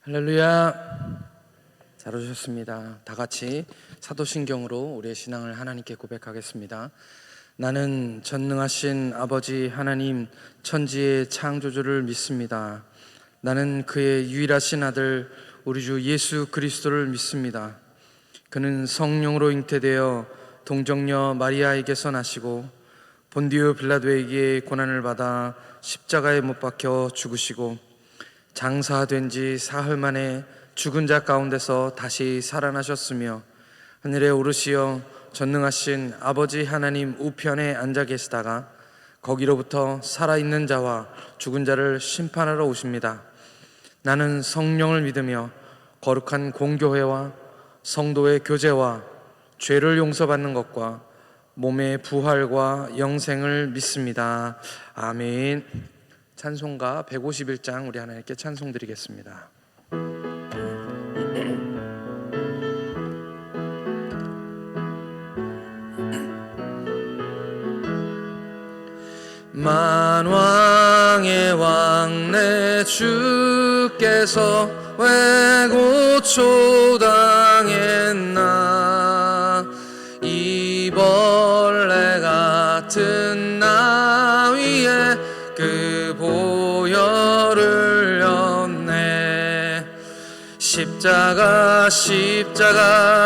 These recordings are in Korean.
할렐루야. 잘 오셨습니다. 다 같이 사도신경으로 우리의 신앙을 하나님께 고백하겠습니다. 나는 전능하신 아버지 하나님 천지의 창조주를 믿습니다. 나는 그의 유일하신 아들 우리 주 예수 그리스도를 믿습니다. 그는 성령으로 잉태되어 동정녀 마리아에게서 나시고 본디오 빌라도에게 고난을 받아 십자가에 못 박혀 죽으시고 장사된 지 사흘 만에 죽은 자 가운데서 다시 살아나셨으며 하늘에 오르시어 전능하신 아버지 하나님 우편에 앉아 계시다가 거기로부터 살아있는 자와 죽은 자를 심판하러 오십니다. 나는 성령을 믿으며 거룩한 공교회와 성도의 교제와 죄를 용서받는 것과 몸의 부활과 영생을 믿습니다. 아멘. 찬송가 151장 우리 하나님께 찬송 드리겠습니다. 만왕의 왕 내 주께서 왜 고초당했나 이 벌레 같은 나 위에 그 보혈을 흘렸네. 십자가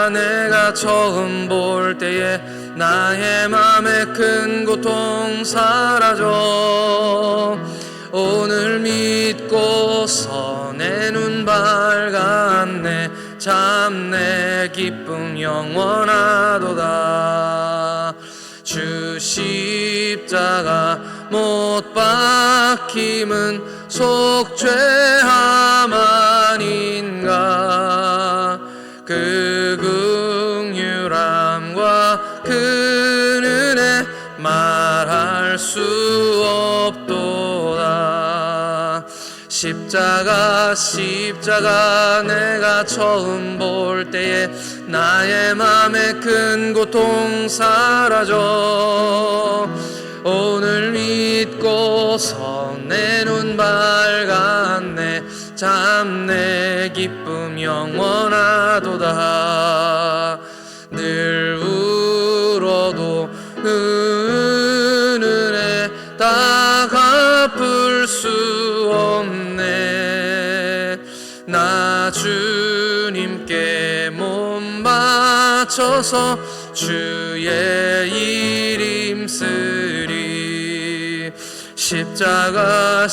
내가 처음 볼 때에 나의 맘에 큰 고통 사라져 오늘 믿고서 내 눈 밝았네. 참 내 기쁨 영원하도다. 주 십자가 못 박힘은 속죄함 아닌가. 그 긍휼함과 그 은혜 말할 수 없도다. 십자가 내가 처음 볼 때에 나의 맘에 큰 고통 사라져 오늘 믿고서 내 눈 밝았네. 참 내 기쁨 영원하도다. 늘 울어도 은혜 다 갚을 수 없네. 나 주님께 몸 바쳐서 주의 일 힘쓰리. 십자가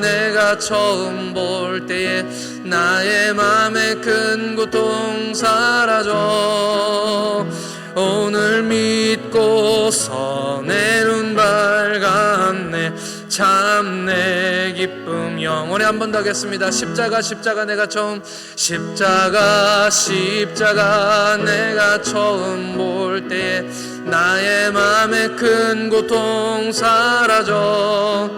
내가 처음 볼 때에 나의 맘에 큰 고통 사라져 오늘 믿고서 내 눈 밝았네. 참 내 기쁨 영원히 한 번 더 하겠습니다. 십자가 내가 처음 십자가 내가 처음 볼 때에 나의 맘에 큰 고통 사라져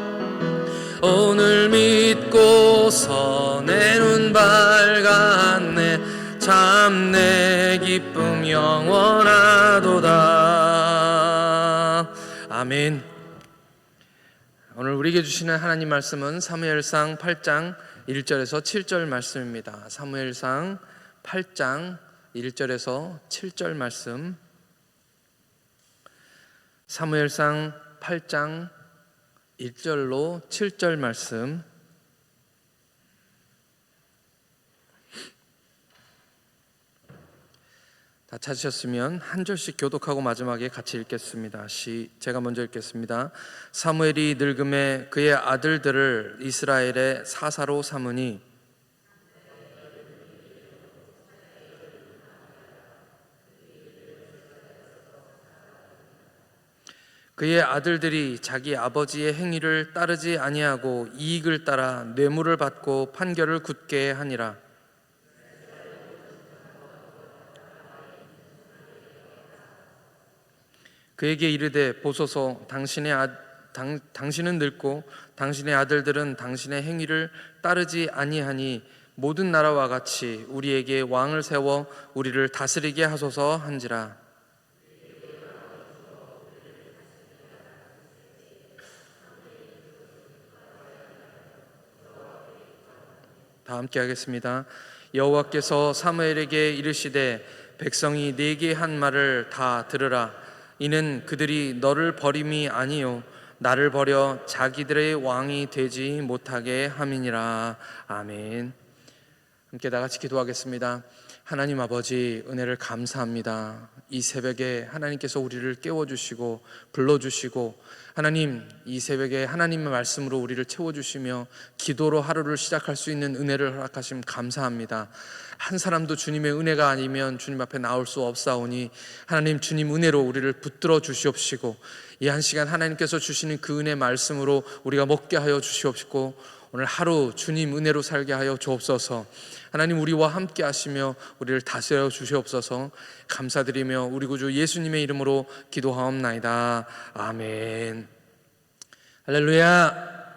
오늘 믿고서 내 눈 밝았네. 참 내 기쁨 영원하도다. 아멘. 오늘 우리에게 주시는 하나님 말씀은 사무엘상 8장 1절에서 7절 말씀입니다. 사무엘상 8장 1절에서 7절 말씀. 사무엘상 8장 1절로 7절 말씀. 다 찾으셨으면 한 절씩 교독하고 마지막에 같이 읽겠습니다. 제가 먼저 읽겠습니다. 사무엘이 늙음에 그의 아들들을 이스라엘의 사사로 삼으니 그의 아들들이 자기 아버지의 행위를 따르지 아니하고 이익을 따라 뇌물을 받고 판결을 굳게 하니라. 그에게 이르되 보소서 당신은 늙고 당신의 아들들은 당신의 행위를 따르지 아니하니 모든 나라와 같이 우리에게 왕을 세워 우리를 다스리게 하소서 한지라. 다 함께 하겠습니다. 여호와께서 사무엘에게 이르시되 백성이 네게 한 말을 다 들으라. 이는 그들이 너를 버림이 아니요 나를 버려 자기들의 왕이 되지 못하게 함이니라. 아멘. 함께 다 같이 기도하겠습니다. 하나님 아버지, 은혜를 감사합니다. 이 새벽에 하나님께서 우리를 깨워주시고 불러주시고, 하나님, 이 새벽에 하나님의 말씀으로 우리를 채워주시며 기도로 하루를 시작할 수 있는 은혜를 허락하심 감사합니다. 한 사람도 주님의 은혜가 아니면 주님 앞에 나올 수 없사오니 하나님, 주님 은혜로 우리를 붙들어 주시옵시고, 이 한 시간 하나님께서 주시는 그 은혜 말씀으로 우리가 먹게 하여 주시옵시고, 오늘 하루 주님 은혜로 살게 하여 주옵소서. 하나님, 우리와 함께 하시며 우리를 다스려 주시옵소서. 감사드리며 우리 구주 예수님의 이름으로 기도하옵나이다. 아멘. 할렐루야.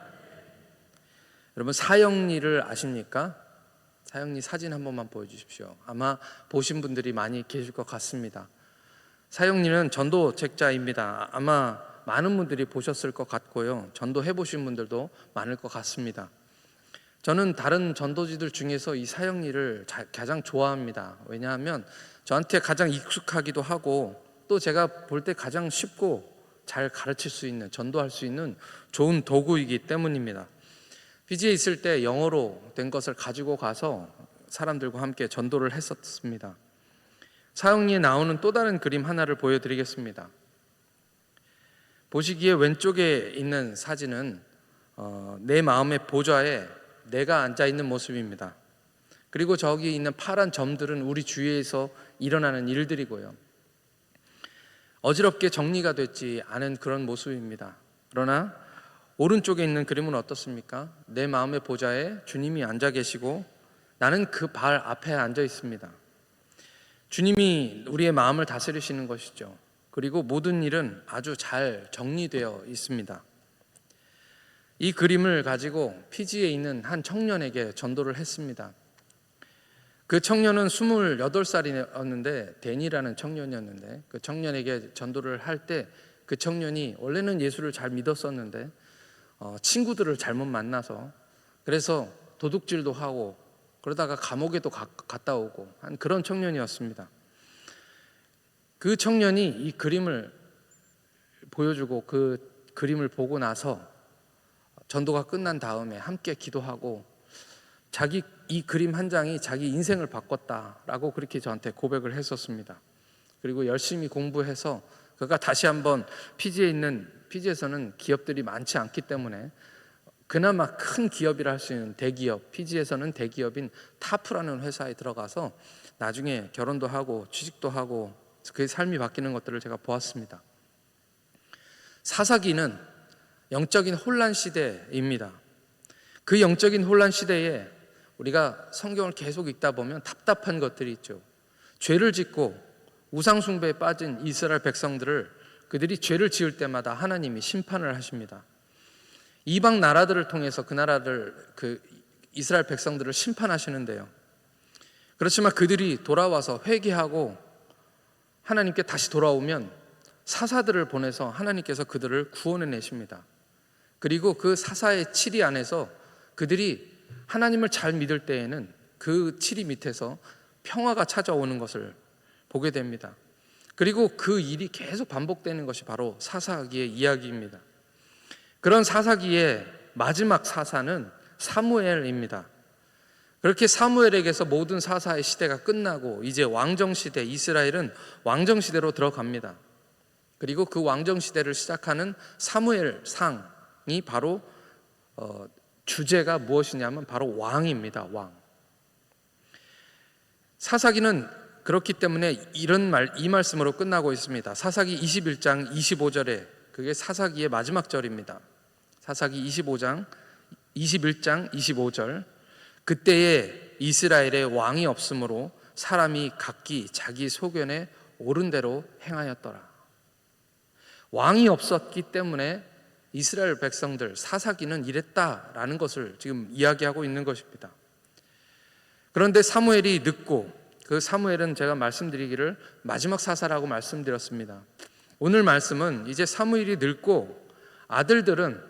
여러분, 사형리를 아십니까? 사형리 사진 한 번만 보여주십시오. 아마 보신 분들이 많이 계실 것 같습니다. 사형리는 전도책자입니다. 아마 많은 분들이 보셨을 것 같고요, 전도해 보신 분들도 많을 것 같습니다. 저는 다른 전도지들 중에서 이 사형리를 가장 좋아합니다. 왜냐하면 저한테 가장 익숙하기도 하고, 또 제가 볼 때 가장 쉽고 잘 가르칠 수 있는, 전도할 수 있는 좋은 도구이기 때문입니다. 피지에 있을 때 영어로 된 것을 가지고 가서 사람들과 함께 전도를 했었습니다. 사형리에 나오는 또 다른 그림 하나를 보여드리겠습니다. 보시기에 왼쪽에 있는 사진은 내 마음의 보좌에 내가 앉아있는 모습입니다. 그리고 저기 있는 파란 점들은 우리 주위에서 일어나는 일들이고요, 어지럽게 정리가 되지 않은 그런 모습입니다. 그러나 오른쪽에 있는 그림은 어떻습니까? 내 마음의 보좌에 주님이 앉아 계시고 나는 그 발 앞에 앉아 있습니다. 주님이 우리의 마음을 다스리시는 것이죠. 그리고 모든 일은 아주 잘 정리되어 있습니다. 이 그림을 가지고 피지에 있는 한 청년에게 전도를 했습니다. 그 청년은 28살이었는데 데니라는 청년이었는데, 그 청년에게 전도를 할 때 그 청년이 원래는 예수를 잘 믿었었는데 친구들을 잘못 만나서, 그래서 도둑질도 하고 그러다가 감옥에도 갔다 오고 한 그런 청년이었습니다. 그 청년이 이 그림을 보여주고 그 그림을 보고 나서 전도가 끝난 다음에 함께 기도하고, 자기 이 그림 한 장이 자기 인생을 바꿨다라고 그렇게 저한테 고백을 했었습니다. 그리고 열심히 공부해서 그가 다시 한번 피지에서는 기업들이 많지 않기 때문에 그나마 큰 기업이라 할 수 있는 대기업, 피지에서는 대기업인 타프라는 회사에 들어가서 나중에 결혼도 하고 취직도 하고 그의 삶이 바뀌는 것들을 제가 보았습니다. 사사기는 영적인 혼란 시대입니다. 그 영적인 혼란 시대에 우리가 성경을 계속 읽다 보면 답답한 것들이 있죠. 죄를 짓고 우상 숭배에 빠진 이스라엘 백성들을, 그들이 죄를 지을 때마다 하나님이 심판을 하십니다. 이방 나라들을 통해서 그 이스라엘 백성들을 심판하시는데요, 그렇지만 그들이 돌아와서 회개하고 하나님께 다시 돌아오면 사사들을 보내서 하나님께서 그들을 구원해 내십니다. 그리고 그 사사의 치리 안에서 그들이 하나님을 잘 믿을 때에는 그 치리 밑에서 평화가 찾아오는 것을 보게 됩니다. 그리고 그 일이 계속 반복되는 것이 바로 사사기의 이야기입니다. 그런 사사기의 마지막 사사는 사무엘입니다. 그렇게 사무엘에게서 모든 사사의 시대가 끝나고 이제 왕정시대, 이스라엘은 왕정시대로 들어갑니다. 그리고 그 왕정시대를 시작하는 사무엘상이 바로 주제가 무엇이냐면 바로 왕입니다. 왕. 사사기는 그렇기 때문에 이 말씀으로 끝나고 있습니다. 사사기 21장 25절에, 그게 사사기의 마지막 절입니다. 사사기 21장 25절, 그때에 이스라엘에 왕이 없으므로 사람이 각기 자기 소견에 옳은 대로 행하였더라. 왕이 없었기 때문에 이스라엘 백성들, 사사기는 이랬다라는 것을 지금 이야기하고 있는 것입니다. 그런데 사무엘이 늦고, 그 사무엘은 제가 말씀드리기를 마지막 사사라고 말씀드렸습니다. 오늘 말씀은 이제 사무엘이 늙고 아들들은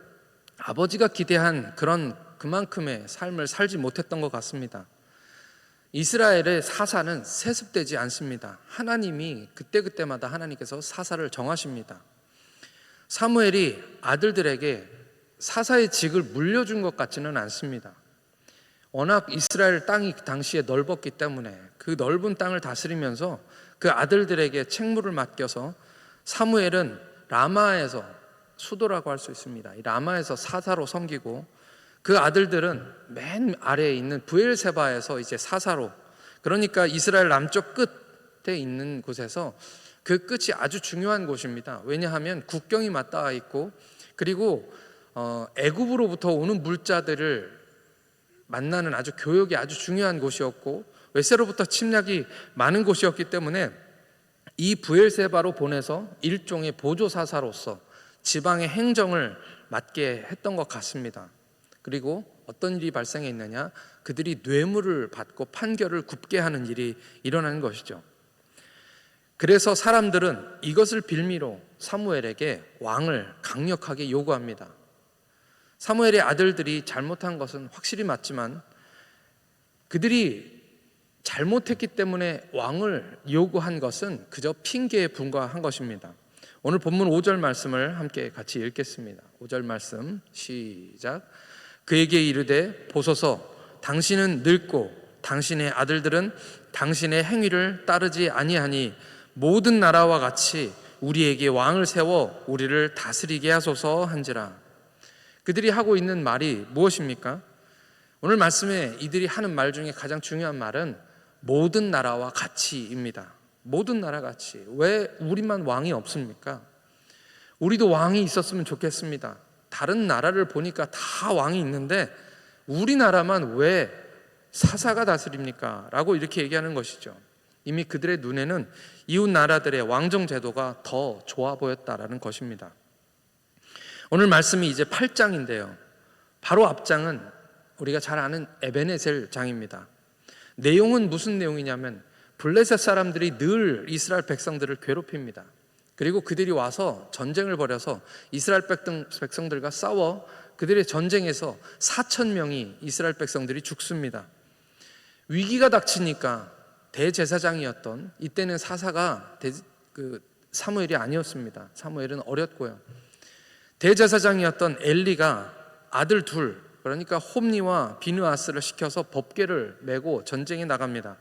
아버지가 기대한 그런 그만큼의 삶을 살지 못했던 것 같습니다. 이스라엘의 사사는 세습되지 않습니다. 하나님이 그때그때마다 하나님께서 사사를 정하십니다. 사무엘이 아들들에게 사사의 직을 물려준 것 같지는 않습니다. 워낙 이스라엘 땅이 당시에 넓었기 때문에 그 넓은 땅을 다스리면서 그 아들들에게 책무를 맡겨서 사무엘은 라마에서, 수도라고 할 수 있습니다, 이 라마에서 사사로 섬기고, 그 아들들은 맨 아래에 있는 브엘세바에서 이제 사사로, 그러니까 이스라엘 남쪽 끝에 있는 곳에서, 그 끝이 아주 중요한 곳입니다. 왜냐하면 국경이 맞닿아 있고, 그리고 애굽으로부터 오는 물자들을 만나는 아주 교역이 아주 중요한 곳이었고, 웨세로부터 침략이 많은 곳이었기 때문에 이 브엘세바로 보내서 일종의 보조사사로서 지방의 행정을 맡게 했던 것 같습니다. 그리고 어떤 일이 발생했느냐, 그들이 뇌물을 받고 판결을 굽게 하는 일이 일어나는 것이죠. 그래서 사람들은 이것을 빌미로 사무엘에게 왕을 강력하게 요구합니다. 사무엘의 아들들이 잘못한 것은 확실히 맞지만 그들이 잘못했기 때문에 왕을 요구한 것은 그저 핑계에 불과한 것입니다. 오늘 본문 5절 말씀을 함께 같이 읽겠습니다. 5절 말씀 시작. 그에게 이르되 보소서, 당신은 늙고 당신의 아들들은 당신의 행위를 따르지 아니하니 모든 나라와 같이 우리에게 왕을 세워 우리를 다스리게 하소서 한지라. 그들이 하고 있는 말이 무엇입니까? 오늘 말씀에 이들이 하는 말 중에 가장 중요한 말은 모든 나라와 같이입니다. 모든 나라 같이. 왜 우리만 왕이 없습니까? 우리도 왕이 있었으면 좋겠습니다. 다른 나라를 보니까 다 왕이 있는데 우리나라만 왜 사사가 다스립니까? 라고 이렇게 얘기하는 것이죠. 이미 그들의 눈에는 이웃 나라들의 왕정 제도가 더 좋아 보였다라는 것입니다. 오늘 말씀이 이제 8장인데요. 바로 앞장은 우리가 잘 아는 에베네셀 장입니다. 내용은 무슨 내용이냐면 블레셋 사람들이 늘 이스라엘 백성들을 괴롭힙니다. 그리고 그들이 와서 전쟁을 벌여서 이스라엘 백성들과 싸워 그들의 전쟁에서 4,000명이 이스라엘 백성들이 죽습니다. 위기가 닥치니까 대제사장이었던, 이때는 사사가 사무엘이 아니었습니다. 사무엘은 어렸고요. 대제사장이었던 엘리가 아들 둘, 그러니까 홈니와 비느아스를 시켜서 법궤를 메고 전쟁에 나갑니다.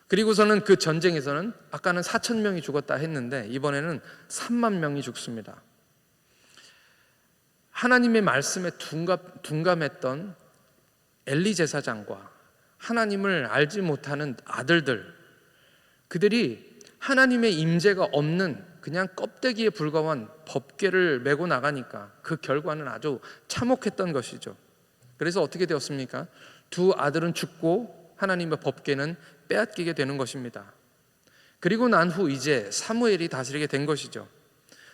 그리고서는 그 전쟁에서는 아까는 4,000명이 죽었다 했는데 이번에는 3만 명이 죽습니다. 하나님의 말씀에 둔감했던 엘리 제사장과 하나님을 알지 못하는 아들들, 그들이 하나님의 임재가 없는 그냥 껍데기에 불과한 법궤를 메고 나가니까 그 결과는 아주 참혹했던 것이죠. 그래서 어떻게 되었습니까? 두 아들은 죽고 하나님의 법궤는 빼앗기게 되는 것입니다. 그리고 난 후 이제 사무엘이 다스리게 된 것이죠.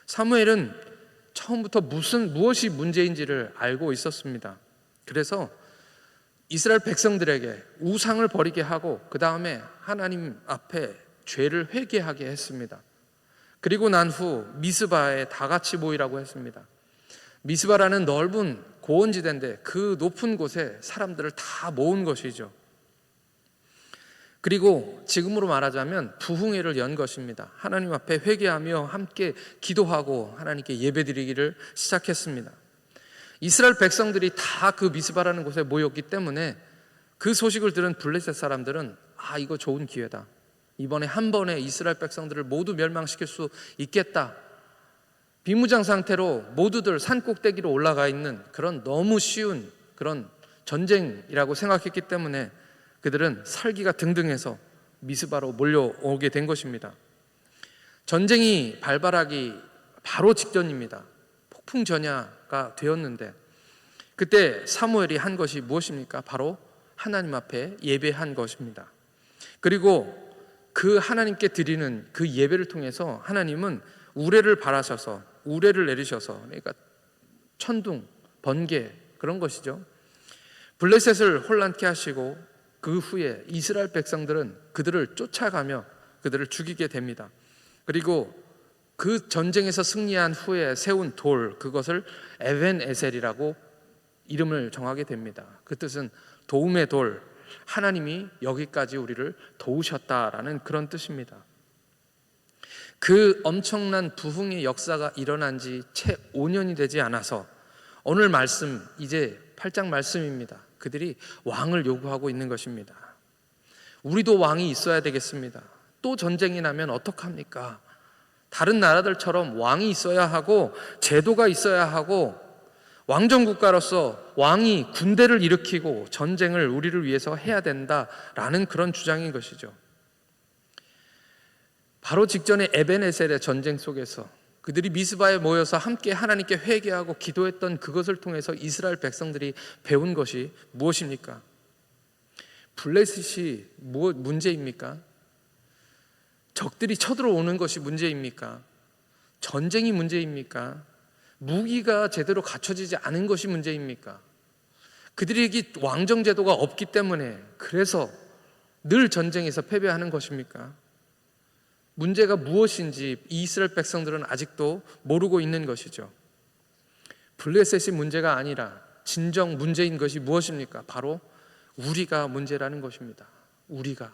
사무엘은 처음부터 무엇이 문제인지를 알고 있었습니다. 그래서 이스라엘 백성들에게 우상을 버리게 하고 그 다음에 하나님 앞에 죄를 회개하게 했습니다. 그리고 난 후 미스바에 다 같이 모이라고 했습니다. 미스바라는 넓은 고원지대인데 그 높은 곳에 사람들을 다 모은 것이죠. 그리고 지금으로 말하자면 부흥회를 연 것입니다. 하나님 앞에 회개하며 함께 기도하고 하나님께 예배드리기를 시작했습니다. 이스라엘 백성들이 다 그 미스바라는 곳에 모였기 때문에 그 소식을 들은 블레셋 사람들은 이거 좋은 기회다. 이번에 한 번에 이스라엘 백성들을 모두 멸망시킬 수 있겠다. 비무장 상태로 모두들 산 꼭대기로 올라가 있는 그런 너무 쉬운 그런 전쟁이라고 생각했기 때문에 그들은 살기가 등등해서 미스바로 몰려오게 된 것입니다. 전쟁이 발발하기 바로 직전입니다. 폭풍전야가 되었는데 그때 사무엘이 한 것이 무엇입니까? 바로 하나님 앞에 예배한 것입니다. 그리고 그 하나님께 드리는 그 예배를 통해서 하나님은 우레를 바라셔서 우레를 내리셔서, 그러니까 천둥, 번개 그런 것이죠. 블레셋을 혼란케 하시고 그 후에 이스라엘 백성들은 그들을 쫓아가며 그들을 죽이게 됩니다. 그리고 그 전쟁에서 승리한 후에 세운 돌, 그것을 에벤에셀이라고 이름을 정하게 됩니다. 그 뜻은 도움의 돌, 하나님이 여기까지 우리를 도우셨다라는 그런 뜻입니다. 그 엄청난 부흥의 역사가 일어난 지 채 5년이 되지 않아서 오늘 말씀, 이제 8장 말씀입니다. 그들이 왕을 요구하고 있는 것입니다. 우리도 왕이 있어야 되겠습니다. 또 전쟁이 나면 어떡합니까? 다른 나라들처럼 왕이 있어야 하고 제도가 있어야 하고 왕정국가로서 왕이 군대를 일으키고 전쟁을 우리를 위해서 해야 된다라는 그런 주장인 것이죠. 바로 직전에 에벤에셀의 전쟁 속에서 그들이 미스바에 모여서 함께 하나님께 회개하고 기도했던 그것을 통해서 이스라엘 백성들이 배운 것이 무엇입니까? 블레셋이 문제입니까? 적들이 쳐들어오는 것이 문제입니까? 전쟁이 문제입니까? 무기가 제대로 갖춰지지 않은 것이 문제입니까? 그들에게 왕정제도가 없기 때문에 그래서 늘 전쟁에서 패배하는 것입니까? 문제가 무엇인지 이스라엘 백성들은 아직도 모르고 있는 것이죠. 블레셋이 문제가 아니라 진정 문제인 것이 무엇입니까? 바로 우리가 문제라는 것입니다. 우리가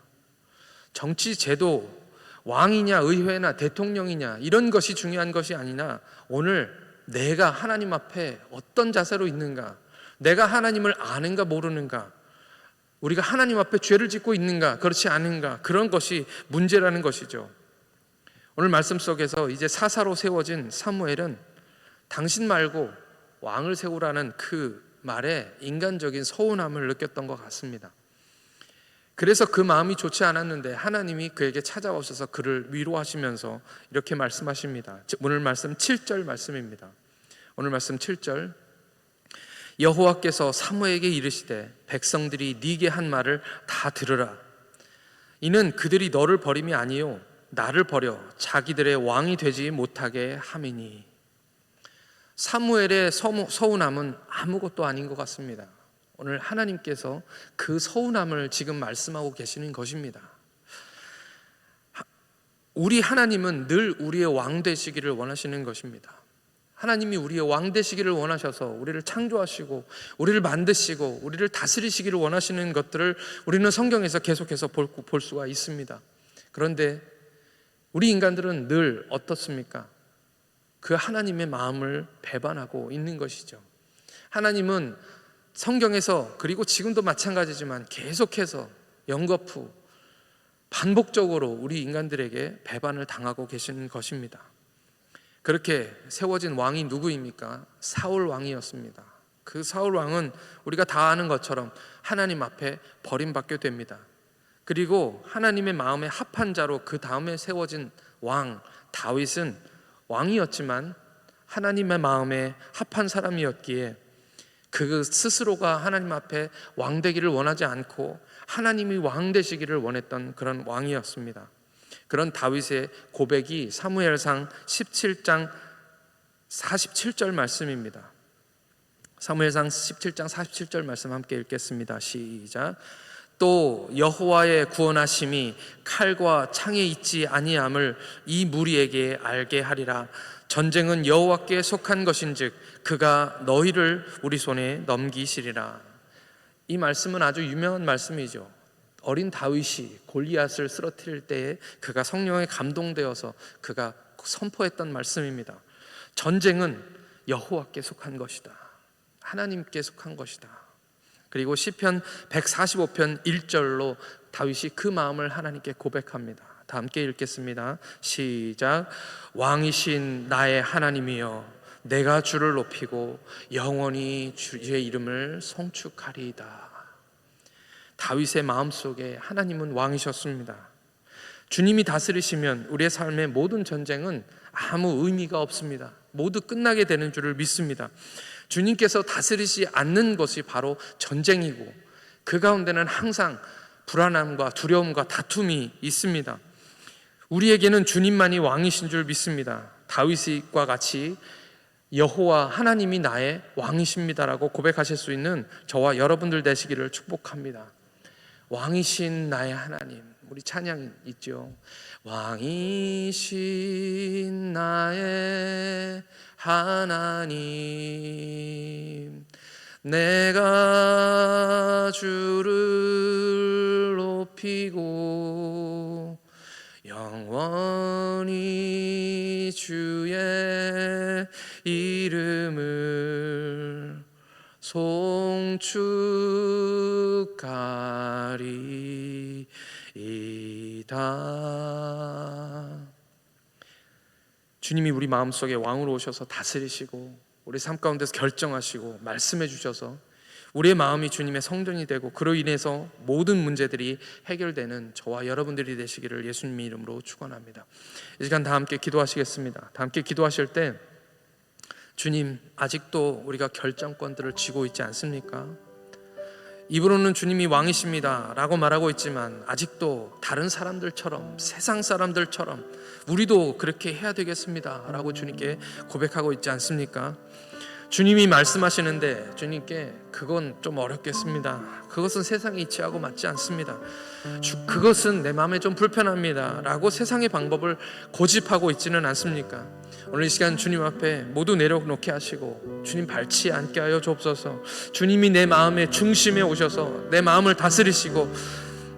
정치 제도, 왕이냐 의회나 대통령이냐 이런 것이 중요한 것이 아니라 오늘 내가 하나님 앞에 어떤 자세로 있는가, 내가 하나님을 아는가 모르는가, 우리가 하나님 앞에 죄를 짓고 있는가 그렇지 않은가, 그런 것이 문제라는 것이죠. 오늘 말씀 속에서 이제 사사로 세워진 사무엘은 당신 말고 왕을 세우라는 그 말에 인간적인 서운함을 느꼈던 것 같습니다. 그래서 그 마음이 좋지 않았는데 하나님이 그에게 찾아오셔서 그를 위로하시면서 이렇게 말씀하십니다. 오늘 말씀 7절 말씀입니다. 오늘 말씀 7절, 여호와께서 사무엘에게 이르시되 백성들이 네게 한 말을 다 들으라. 이는 그들이 너를 버림이 아니요 나를 버려 자기들의 왕이 되지 못하게 함이니. 사무엘의 서운함은 아무것도 아닌 것 같습니다. 오늘 하나님께서 그 서운함을 지금 말씀하고 계시는 것입니다. 우리 하나님은 늘 우리의 왕 되시기를 원하시는 것입니다. 하나님이 우리의 왕 되시기를 원하셔서 우리를 창조하시고 우리를 만드시고 우리를 다스리시기를 원하시는 것들을 우리는 성경에서 계속해서 볼 수가 있습니다. 그런데 우리 인간들은 늘 어떻습니까? 그 하나님의 마음을 배반하고 있는 것이죠. 하나님은 성경에서, 그리고 지금도 마찬가지지만 계속해서 연거푸 반복적으로 우리 인간들에게 배반을 당하고 계시는 것입니다. 그렇게 세워진 왕이 누구입니까? 사울 왕이었습니다. 그 사울 왕은 우리가 다 아는 것처럼 하나님 앞에 버림받게 됩니다. 그리고 하나님의 마음에 합한 자로 그 다음에 세워진 왕 다윗은 왕이었지만 하나님의 마음에 합한 사람이었기에 그 스스로가 하나님 앞에 왕 되기를 원하지 않고 하나님이 왕 되시기를 원했던 그런 왕이었습니다. 그런 다윗의 고백이 사무엘상 17장 47절 말씀입니다. 사무엘상 17장 47절 말씀 함께 읽겠습니다. 시작. 또 여호와의 구원하심이 칼과 창에 있지 아니함을 이 무리에게 알게 하리라. 전쟁은 여호와께 속한 것인즉 그가 너희를 우리 손에 넘기시리라. 이 말씀은 아주 유명한 말씀이죠. 어린 다윗이 골리앗을 쓰러뜨릴 때에 그가 성령에 감동되어서 그가 선포했던 말씀입니다. 전쟁은 여호와께 속한 것이다. 하나님께 속한 것이다. 그리고 시편 145편 1절로 다윗이 그 마음을 하나님께 고백합니다. 다 함께 읽겠습니다. 시작. 왕이신 나의 하나님이여, 내가 주를 높이고 영원히 주의 이름을 송축하리이다. 다윗의 마음속에 하나님은 왕이셨습니다. 주님이 다스리시면 우리의 삶의 모든 전쟁은 아무 의미가 없습니다. 모두 끝나게 되는 줄을 믿습니다. 주님께서 다스리지 않는 것이 바로 전쟁이고 그 가운데는 항상 불안함과 두려움과 다툼이 있습니다. 우리에게는 주님만이 왕이신 줄 믿습니다. 다윗과 같이 여호와 하나님이 나의 왕이십니다라고 고백하실 수 있는 저와 여러분들 되시기를 축복합니다. 왕이신 나의 하나님, 우리 찬양 있죠. 왕이신 나의 하나님, 내가 주를 높이고 영원히 주의 이름을 송축하리이다. 주님이 우리 마음속에 왕으로 오셔서 다스리시고 우리 삶 가운데서 결정하시고 말씀해 주셔서 우리의 마음이 주님의 성전이 되고 그로 인해서 모든 문제들이 해결되는 저와 여러분들이 되시기를 예수님의 이름으로 축원합니다. 이 시간 다 함께 기도하시겠습니다. 다 함께 기도하실 때 주님, 아직도 우리가 결정권들을 쥐고 있지 않습니까? 입으로는 주님이 왕이십니다 라고 말하고 있지만 아직도 다른 사람들처럼, 세상 사람들처럼 우리도 그렇게 해야 되겠습니다 라고 주님께 고백하고 있지 않습니까? 주님이 말씀하시는데 주님께 그건 좀 어렵겠습니다, 그것은 세상의 이치하고 맞지 않습니다, 그것은 내 마음에 좀 불편합니다 라고 세상의 방법을 고집하고 있지는 않습니까? 오늘 이 시간 주님 앞에 모두 내려놓게 하시고 주님 밟지 않게 하여 주옵소서. 주님이 내 마음의 중심에 오셔서 내 마음을 다스리시고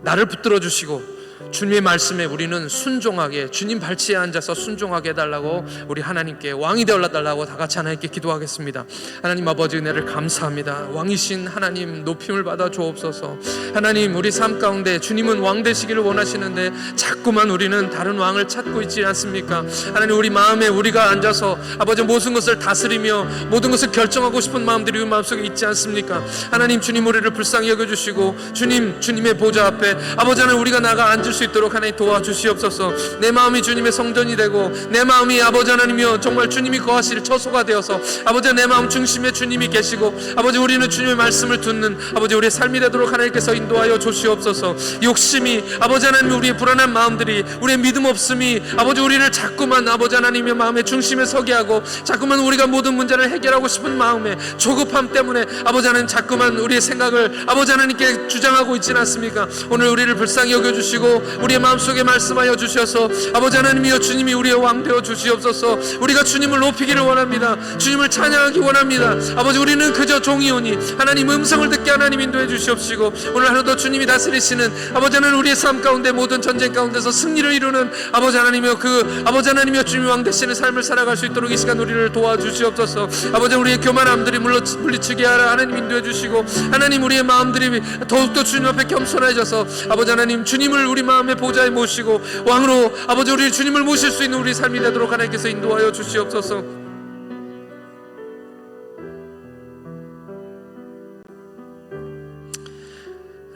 나를 붙들어 주시고 주님의 말씀에 우리는 순종하게, 주님 발치에 앉아서 순종하게 해달라고, 우리 하나님께 왕이 되어달라고 다 같이 하나님께 기도하겠습니다. 하나님 아버지, 은혜를 감사합니다. 왕이신 하나님 높임을 받아 주옵소서. 하나님, 우리 삶 가운데 주님은 왕 되시기를 원하시는데 자꾸만 우리는 다른 왕을 찾고 있지 않습니까? 하나님, 우리 마음에 우리가 앉아서 아버지 모든 것을 다스리며 모든 것을 결정하고 싶은 마음들이 우리 마음속에 있지 않습니까? 하나님, 주님 우리를 불쌍히 여겨주시고 주님의 보좌 앞에 아버지 하나님 우리가 나가 앉을 수 있도록 하나님 도와주시옵소서. 내 마음이 주님의 성전이 되고 내 마음이 아버지 하나님이여 정말 주님이 거하실 처소가 되어서 아버지 내 마음 중심에 주님이 계시고 아버지 우리는 주님의 말씀을 듣는 아버지 우리의 삶이 되도록 하나님께서 인도하여 주시옵소서. 욕심이 아버지 하나님, 우리의 불안한 마음들이, 우리의 믿음 없음이 아버지 우리를 자꾸만 아버지 하나님의 마음의 중심에 서게 하고 자꾸만 우리가 모든 문제를 해결하고 싶은 마음에 조급함 때문에 아버지 하나님 자꾸만 우리의 생각을 아버지 하나님께 주장하고 있지는 않습니까? 오늘 우리를 불쌍히 여겨주시고 우리의 마음속에 말씀하여 주셔서 아버지 하나님이여 주님이 우리의 왕 되어 주시옵소서. 우리가 주님을 높이기를 원합니다. 주님을 찬양하기 원합니다. 아버지 우리는 그저 종이오니 하나님 음성을 듣게 하나님 인도해 주시옵시고 오늘 하루도 주님이 다스리시는 아버지 하나님 우리의 삶 가운데 모든 전쟁 가운데서 승리를 이루는 아버지 하나님이여 그 아버지 하나님이여 주님이 왕 되시는 삶을 살아갈 수 있도록 이 시간 우리를 도와주시옵소서. 아버지 우리의 교만함들이 물리치게 하라 하나님 인도해 주시고 하나님 우리의 마음들이 더욱더 주님 앞에 겸손해져서 아버지 하나님 주님을 우리 마음의 보좌에 모시고 왕으로 아버지 우리 주님을 모실 수 있는 우리 삶이 되도록 하나님께서 인도하여 주시옵소서.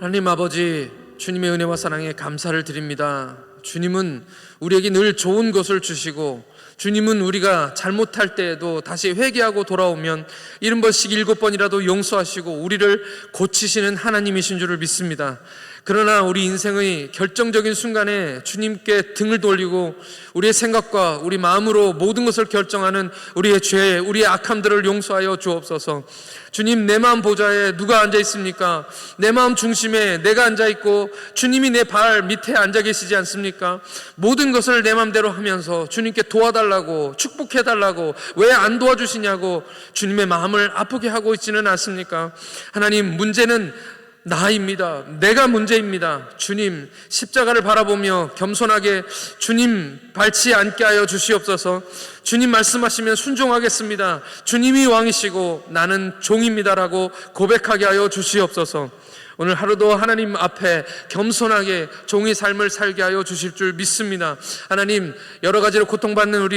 하나님 아버지, 주님의 은혜와 사랑에 감사를 드립니다. 주님은 우리에게 늘 좋은 것을 주시고 주님은 우리가 잘못할 때에도 다시 회개하고 돌아오면 70번씩 7번이라도 용서하시고 우리를 고치시는 하나님이신 줄을 믿습니다. 그러나 우리 인생의 결정적인 순간에 주님께 등을 돌리고 우리의 생각과 우리 마음으로 모든 것을 결정하는 우리의 죄, 우리의 악함들을 용서하여 주옵소서. 주님, 내 마음 보좌에 누가 앉아 있습니까? 내 마음 중심에 내가 앉아 있고 주님이 내 발 밑에 앉아 계시지 않습니까? 모든 것을 내 마음대로 하면서 주님께 도와달라고, 축복해달라고, 왜 안 도와주시냐고 주님의 마음을 아프게 하고 있지는 않습니까? 하나님, 문제는 나입니다. 내가 문제입니다. 주님, 십자가를 바라보며 겸손하게 주님 밟지 않게 하여 주시옵소서. 주님 말씀하시면 순종하겠습니다. 주님이 왕이시고 나는 종입니다라고 고백하게 하여 주시옵소서. 오늘 하루도 하나님 앞에 겸손하게 종의 삶을 살게 하여 주실 줄 믿습니다. 하나님, 여러 가지로 고통받는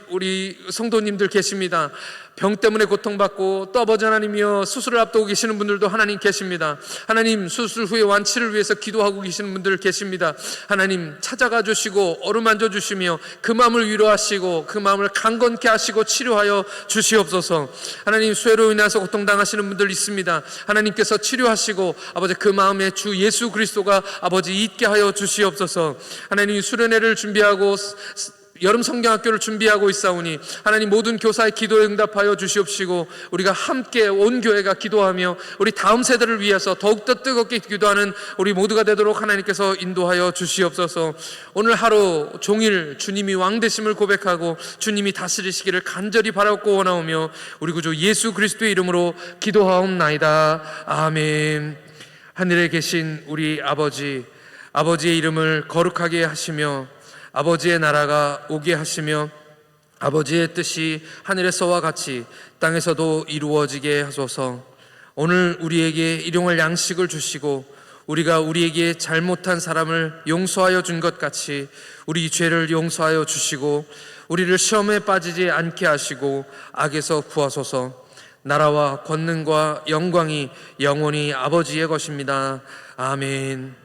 우리 성도님들 계십니다. 병 때문에 고통받고 또 아버지 하나님이여 수술을 앞두고 계시는 분들도 하나님 계십니다. 하나님, 수술 후에 완치를 위해서 기도하고 계시는 분들 계십니다. 하나님, 찾아가 주시고 어루만져 주시며 그 마음을 위로하시고 그 마음을 강건케 하시고 치료하여 주시옵소서. 하나님, 수혜로 인해서 고통당하시는 분들 있습니다. 하나님께서 치료하시고 아버지 그 마음에 주 예수 그리스도가 아버지 있게 하여 주시옵소서. 하나님, 수련회를 준비하고 여름 성경학교를 준비하고 있사오니 하나님 모든 교사의 기도에 응답하여 주시옵시고 우리가 함께 온 교회가 기도하며 우리 다음 세대를 위해서 더욱더 뜨겁게 기도하는 우리 모두가 되도록 하나님께서 인도하여 주시옵소서. 오늘 하루 종일 주님이 왕 되심을 고백하고 주님이 다스리시기를 간절히 바라고 원하오며 우리 구주 예수 그리스도의 이름으로 기도하옵나이다. 아멘. 하늘에 계신 우리 아버지, 아버지의 이름을 거룩하게 하시며 아버지의 나라가 오게 하시며 아버지의 뜻이 하늘에서와 같이 땅에서도 이루어지게 하소서. 오늘 우리에게 일용할 양식을 주시고 우리가 우리에게 잘못한 사람을 용서하여 준 것 같이 우리 죄를 용서하여 주시고 우리를 시험에 빠지지 않게 하시고 악에서 구하소서. 나라와 권능과 영광이 영원히 아버지의 것입니다. 아멘.